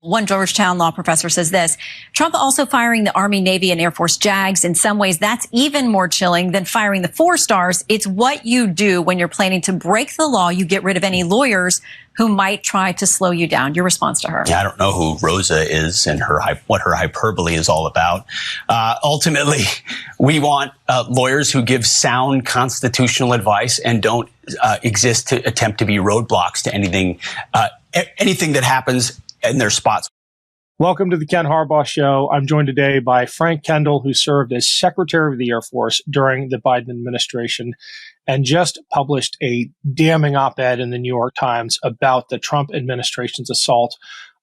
One Georgetown law professor says this: Trump also firing the Army, Navy, and Air Force JAGs. In some ways, that's even more chilling than firing the 4 stars. It's what you do when you're planning to break the law. You get rid of any lawyers who might try to slow you down. Your response to her? Yeah, I don't know who Rosa is and what her hyperbole is all about. Ultimately, we want lawyers who give sound constitutional advice and don't exist to attempt to be roadblocks to anything that happens in their spots. Welcome to the Ken Harbaugh Show. I'm joined today by Frank Kendall, who served as Secretary of the Air Force during the Biden administration and just published a damning op-ed in the New York Times about the Trump administration's assault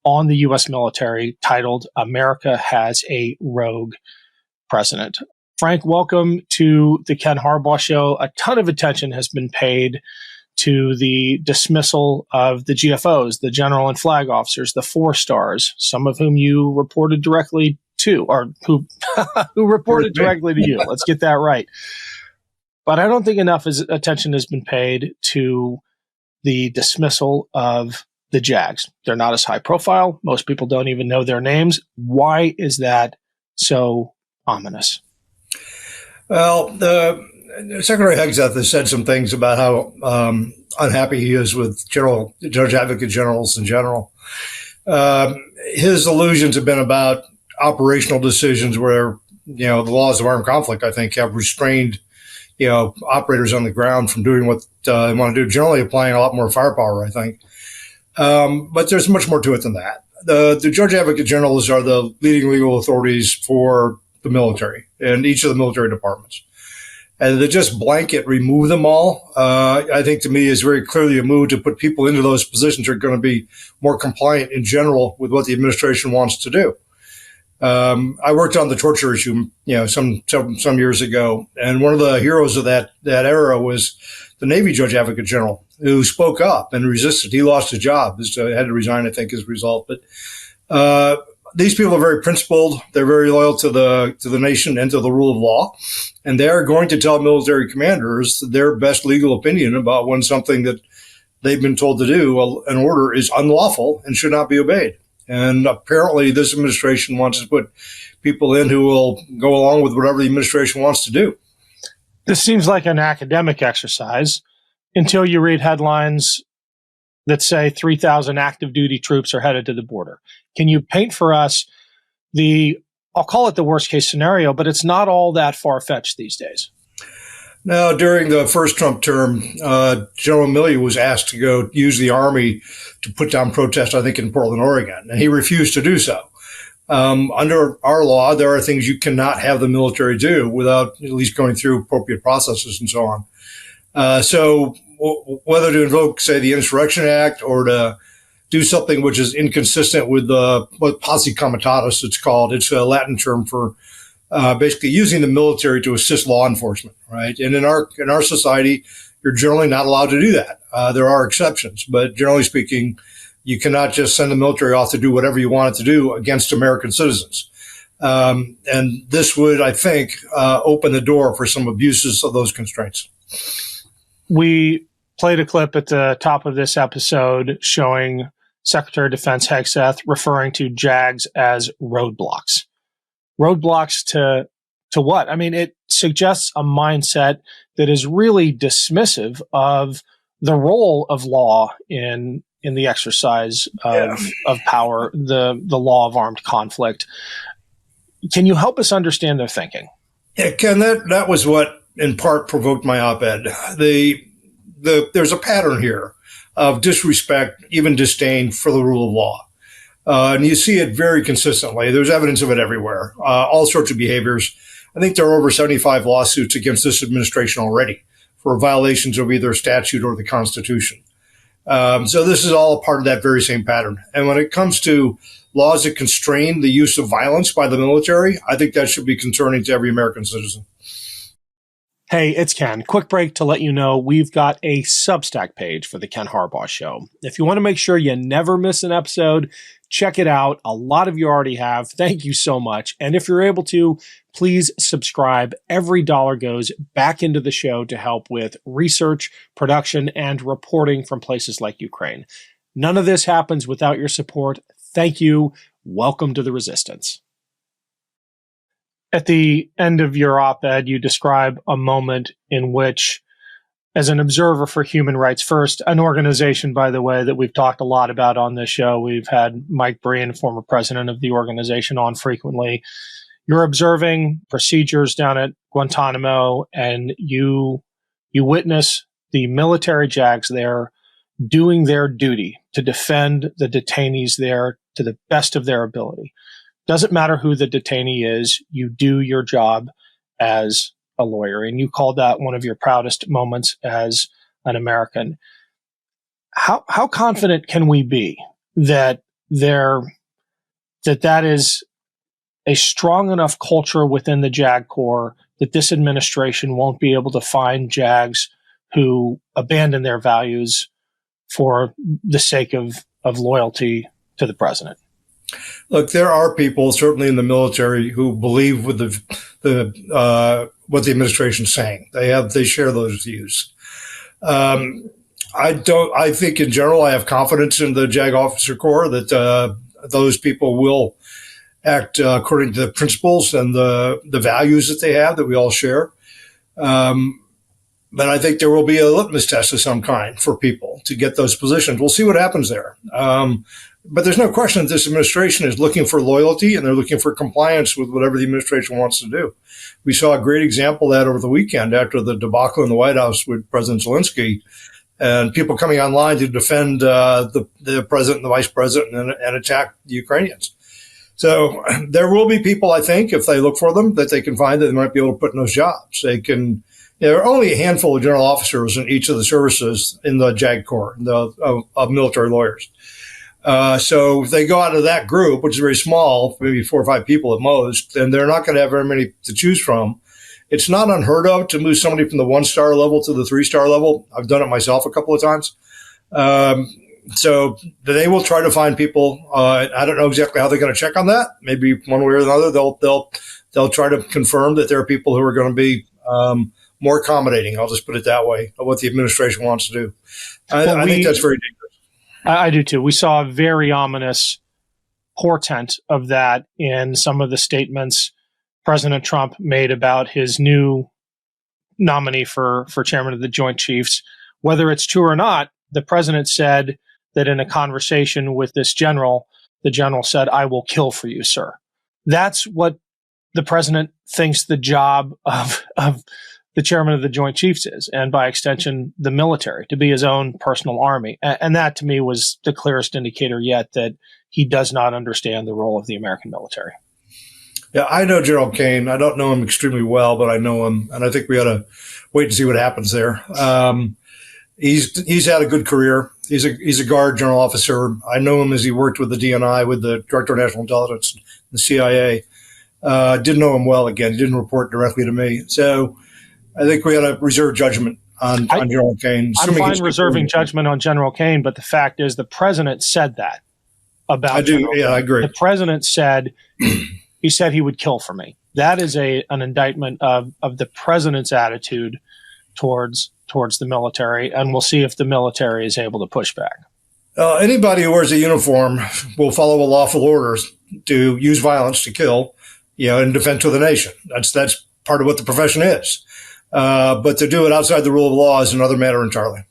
on the U.S. military, titled "America Has a Rogue President." Frank, welcome to the Ken Harbaugh Show. A ton of attention has been paid to the dismissal of the GFOs, the general and flag officers, the 4 stars, some of whom you reported directly to, or who reported directly to you. Let's get that right. But I don't think enough attention has been paid to the dismissal of the JAGs. They're not as high profile. Most people don't even know their names. Why is that so ominous? Well, Secretary Hegseth has said some things about how unhappy he is with Judge Advocate Generals in general. His allusions have been about operational decisions where, the laws of armed conflict, I think, have restrained, operators on the ground from doing what they want to do, generally applying a lot more firepower, I think. But there's much more to it than that. The Judge Advocate Generals are the leading legal authorities for the military and each of the military departments. And to just blanket remove them all, I think to me is very clearly a move to put people into those positions who are going to be more compliant in general with what the administration wants to do. I worked on the torture issue, some years ago, and one of the heroes of that era was the Navy Judge Advocate General, who spoke up and resisted. He lost his job, had to resign, I think, as a result. But these people are very principled. They're very loyal to the nation and to the rule of law. And they're going to tell military commanders their best legal opinion about when something that they've been told to do, an order, is unlawful and should not be obeyed. And apparently this administration wants to put people in who will go along with whatever the administration wants to do. This seems like an academic exercise until you read headlines that say 3,000 active duty troops are headed to the border. Can you paint for us I'll call it the worst case scenario, but it's not all that far-fetched these days. Now, during the first Trump term, General Milley was asked to go use the Army to put down protests, I think, in Portland, Oregon, and he refused to do so. Under our law, there are things you cannot have the military do without at least going through appropriate processes and so on. So whether to invoke, say, the Insurrection Act or to do something which is inconsistent with what posse comitatus it's called. It's a Latin term for basically using the military to assist law enforcement, right? And in our society, you're generally not allowed to do that. There are exceptions, but generally speaking, you cannot just send the military off to do whatever you want it to do against American citizens. And this would, I think, open the door for some abuses of those constraints. We played a clip at the top of this episode showing Secretary of Defense Hegseth referring to JAGs as roadblocks. Roadblocks to what? I mean, it suggests a mindset that is really dismissive of the role of law in the exercise of power, the law of armed conflict. Can you help us understand their thinking? Yeah, Ken, that was what in part provoked my op-ed. There's a pattern here of disrespect, even disdain for the rule of law. And you see it very consistently. There's evidence of it everywhere, all sorts of behaviors. I think there are over 75 lawsuits against this administration already for violations of either statute or the Constitution. So this is all a part of that very same pattern. And when it comes to laws that constrain the use of violence by the military, I think that should be concerning to every American citizen. Hey, it's Ken. Quick break to let you know we've got a Substack page for the Ken Harbaugh Show. If you want to make sure you never miss an episode, check it out. A lot of you already have. Thank you so much. And if you're able to, please subscribe. Every dollar goes back into the show to help with research, production, and reporting from places like Ukraine. None of this happens without your support. Thank you. Welcome to the resistance. At the end of your op-ed, you describe a moment in which, as an observer for Human Rights First, an organization, by the way, that we've talked a lot about on this show, we've had Mike Breen, former president of the organization, on frequently. You're observing procedures down at Guantanamo, and you witness the military JAGs there doing their duty to defend the detainees there to the best of their ability. Doesn't matter who the detainee is, you do your job as a lawyer. And you called that one of your proudest moments as an American. How confident can we be that that is a strong enough culture within the JAG Corps that this administration won't be able to find JAGs who abandon their values for the sake of loyalty to the president? Look, there are people certainly in the military who believe with what the administration's saying. They share those views. I think in general, I have confidence in the JAG officer corps that those people will act according to the principles and the values that they have that we all share. But I think there will be a litmus test of some kind for people to get those positions. We'll see what happens there. But there's no question that this administration is looking for loyalty, and they're looking for compliance with whatever the administration wants to do. We saw a great example of that over the weekend after the debacle in the White House with President Zelensky, and people coming online to defend the president and the vice president and attack the Ukrainians. So there will be people, I think, if they look for them, that they can find that they might be able to put in those jobs. There are only a handful of general officers in each of the services in the JAG Corps of military lawyers. So if they go out of that group, which is very small, maybe 4 or 5 people at most, then they're not going to have very many to choose from. It's not unheard of to move somebody from the 1-star level to the 3-star level. I've done it myself a couple of times. So they will try to find people. I don't know exactly how they're going to check on that. Maybe one way or another, they'll try to confirm that there are people who are going to be more accommodating. I'll just put it that way of what the administration wants to do. I think that's very dangerous. I do too. We saw a very ominous portent of that in some of the statements President Trump made about his new nominee for chairman of the Joint Chiefs. Whether it's true or not, the president said that in a conversation with this general, the general said, "I will kill for you, sir." That's what the president thinks the job of the chairman of the Joint Chiefs is, and by extension, the military, to be his own personal army. And that, to me, was the clearest indicator yet that he does not understand the role of the American military. Yeah, I know General Kane. I don't know him extremely well, but I know him, and I think we ought to wait and see what happens there. He's had a good career. He's a guard general officer. I know him as he worked with the DNI, with the Director of National Intelligence, the CIA. Didn't know him well. Again, he didn't report directly to me. So I think we ought to reserve judgment on General Kane. I'm fine reserving judgment on General Kane, but the fact is the president said that about I do. General Kane. I agree. The president said he said he would kill for me. That is an indictment of the president's attitude towards the military, and we'll see if the military is able to push back. Anybody who wears a uniform will follow a lawful orders to use violence to kill, in defense of the nation. That's part of what the profession is. But to do it outside the rule of law is another matter entirely.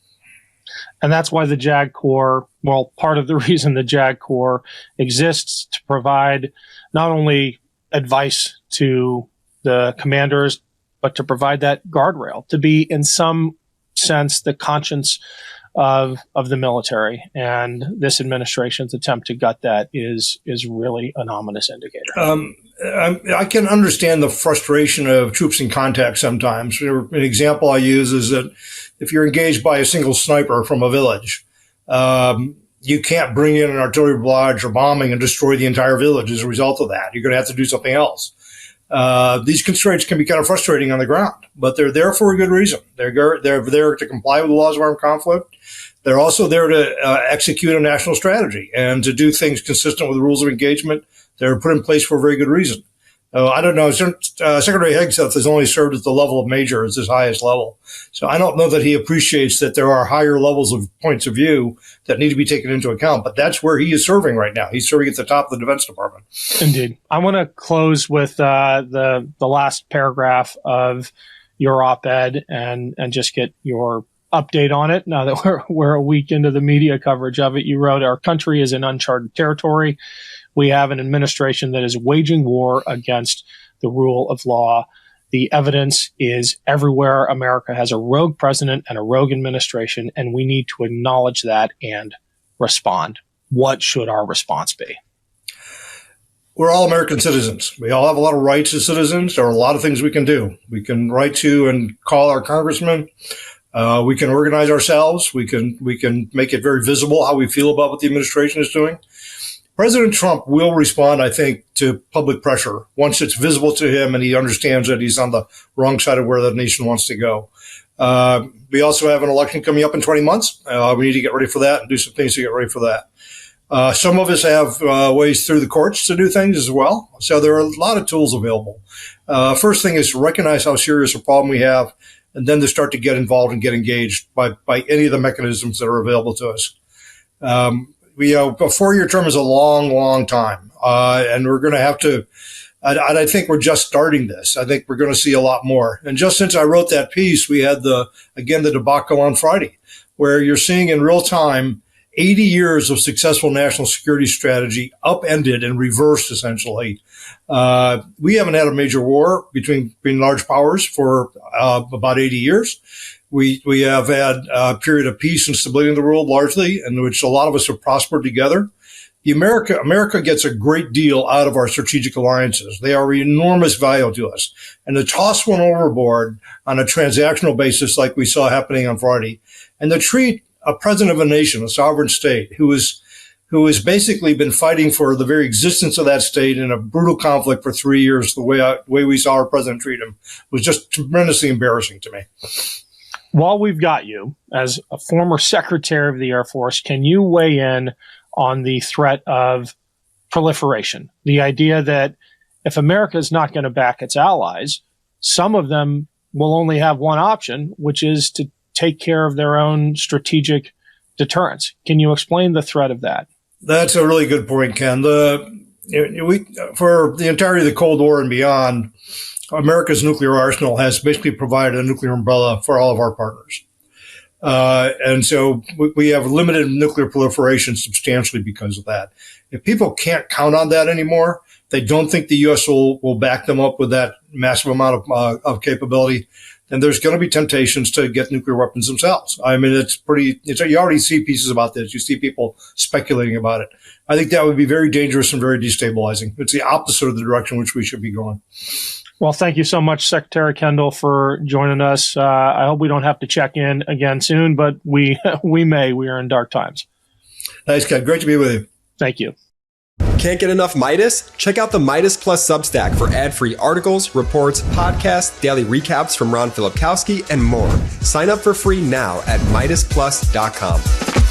And that's why the JAG Corps, part of the reason the JAG Corps exists to provide not only advice to the commanders, but to provide that guardrail, to be in some sense the conscience of the military. And this administration's attempt to gut that is really an ominous indicator. I can understand the frustration of troops in contact sometimes. An example I use is that if you're engaged by a single sniper from a village, you can't bring in an artillery barrage or bombing and destroy the entire village as a result of that. You're going to have to do something else. These constraints can be kind of frustrating on the ground, but they're there for a good reason. They're there to comply with the laws of armed conflict. They're also there to execute a national strategy and to do things consistent with the rules of engagement. They're put in place for a very good reason. I don't know. Secretary Hegseth has only served at the level of major as his highest level. So I don't know that he appreciates that there are higher levels of points of view that need to be taken into account. But that's where he is serving right now. He's serving at the top of the Defense Department. Indeed. I want to close with the last paragraph of your op-ed and just get your update on it. Now that we're a week into the media coverage of it, you wrote, "Our country is in uncharted territory. We have an administration that is waging war against the rule of law. The evidence is everywhere. America has a rogue president and a rogue administration, and we need to acknowledge that and respond." What should our response be? We're all American citizens. We all have a lot of rights as citizens. There are a lot of things we can do. We can write to and call our congressman. We can organize ourselves. We can make it very visible how we feel about what the administration is doing. President Trump will respond, I think, to public pressure once it's visible to him and he understands that he's on the wrong side of where the nation wants to go. We also have an election coming up in 20 months. We need to get ready for that and do some things to get ready for that. Some of us have ways through the courts to do things as well. So there are a lot of tools available. First thing is to recognize how serious a problem we have, and then to start to get involved and get engaged by any of the mechanisms that are available to us. A 4-year term is a long, long time. And we're going to have to, and I think we're just starting this. I think we're going to see a lot more. And just since I wrote that piece, we had the debacle on Friday, where you're seeing in real time 80 years of successful national security strategy upended and reversed, essentially. We haven't had a major war between large powers for about 80 years. We have had a period of peace and stability in the world, largely, in which a lot of us have prospered together. America gets a great deal out of our strategic alliances. They are enormous value to us. And to toss one overboard on a transactional basis like we saw happening on Friday, and to treat a president of a nation, a sovereign state, who has basically been fighting for the very existence of that state in a brutal conflict for 3 years, the way we saw our president treat him, was just tremendously embarrassing to me. While we've got you, as a former Secretary of the Air Force, can you weigh in on the threat of proliferation? The idea that if America is not going to back its allies, some of them will only have one option, which is to take care of their own strategic deterrence. Can you explain the threat of that? That's a really good point, Ken. For the entirety of the Cold War and beyond, America's nuclear arsenal has basically provided a nuclear umbrella for all of our partners. And so we have limited nuclear proliferation substantially because of that. If people can't count on that anymore, they don't think the U.S. will back them up with that massive amount of capability, then there's going to be temptations to get nuclear weapons themselves. I mean, you already see pieces about this. You see people speculating about it. I think that would be very dangerous and very destabilizing. It's the opposite of the direction which we should be going. Well, thank you so much, Secretary Kendall, for joining us. I hope we don't have to check in again soon, but we may. We are in dark times. Thanks, Ken. Great to be with you. Thank you. Can't get enough Meidas? Check out the Meidas Plus Substack for ad-free articles, reports, podcasts, daily recaps from Ron Filipkowski, and more. Sign up for free now at MeidasPlus.com.